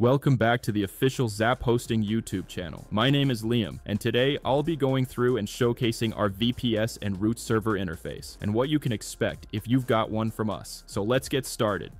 Welcome back to the official ZAP-Hosting YouTube channel. My name is Liam, and today I'll be going through and showcasing our VPS and root server interface, and what you can expect if you've got one from us. So let's get started.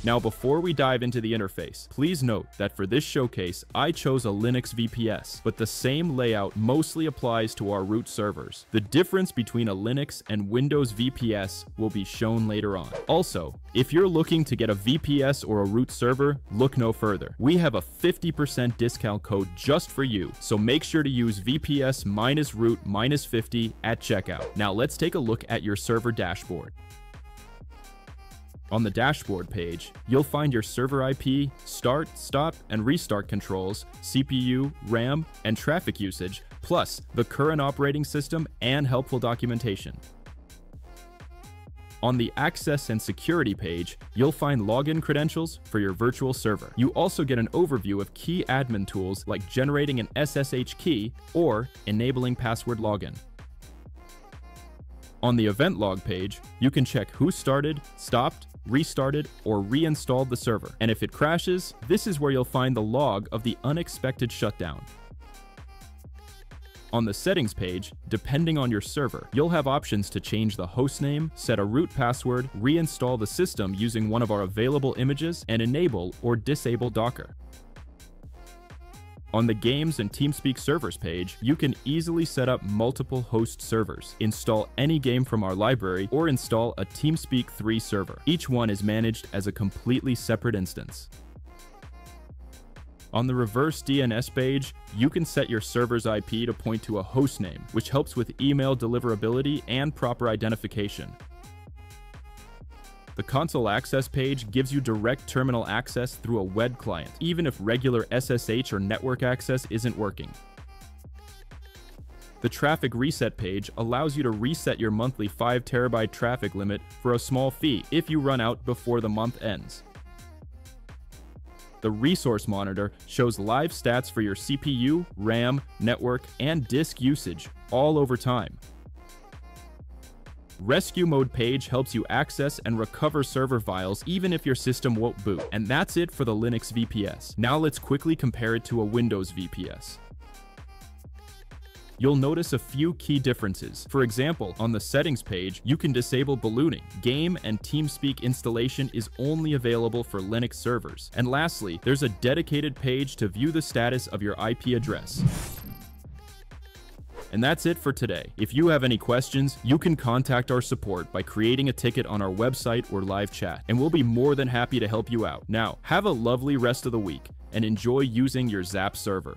Now, before we dive into the interface, please note that for this showcase, I chose a Linux VPS, but the same layout mostly applies to our root servers. The difference between a Linux and Windows VPS will be shown later on. Also, if you're looking to get a VPS or a root server, look no further. We have a 50% discount code just for you, so make sure to use VPS minus root minus 50 at checkout. Now let's take a look at your server dashboard. On the dashboard page, you'll find your server IP, start, stop, and restart controls, CPU, RAM, and traffic usage, plus the current operating system and helpful documentation. On the Access and Security page, you'll find login credentials for your virtual server. You also get an overview of key admin tools like generating an SSH key or enabling password login. On the event log page, you can check who started, stopped, restarted, or reinstalled the server. And if it crashes, this is where you'll find the log of the unexpected shutdown. On the settings page, depending on your server, you'll have options to change the hostname, set a root password, reinstall the system using one of our available images, and enable or disable Docker. On the Games and TeamSpeak servers page, you can easily set up multiple host servers, install any game from our library, or install a TeamSpeak 3 server. Each one is managed as a completely separate instance. On the reverse DNS page, you can set your server's IP to point to a hostname, which helps with email deliverability and proper identification. The console access page gives you direct terminal access through a web client, even if regular SSH or network access isn't working. The traffic reset page allows you to reset your monthly 5 TB traffic limit for a small fee if you run out before the month ends. The resource monitor shows live stats for your CPU, RAM, network, and disk usage all over time. Rescue mode page helps you access and recover server files even if your system won't boot. And that's it for the Linux VPS. Now let's quickly compare it to a Windows VPS. You'll notice a few key differences. For example, on the settings page, you can disable ballooning. Game and TeamSpeak installation is only available for Linux servers. And lastly, there's a dedicated page to view the status of your IP address. And that's it for today. If you have any questions, you can contact our support by creating a ticket on our website or live chat, and we'll be more than happy to help you out. Now, have a lovely rest of the week, and enjoy using your ZAP server.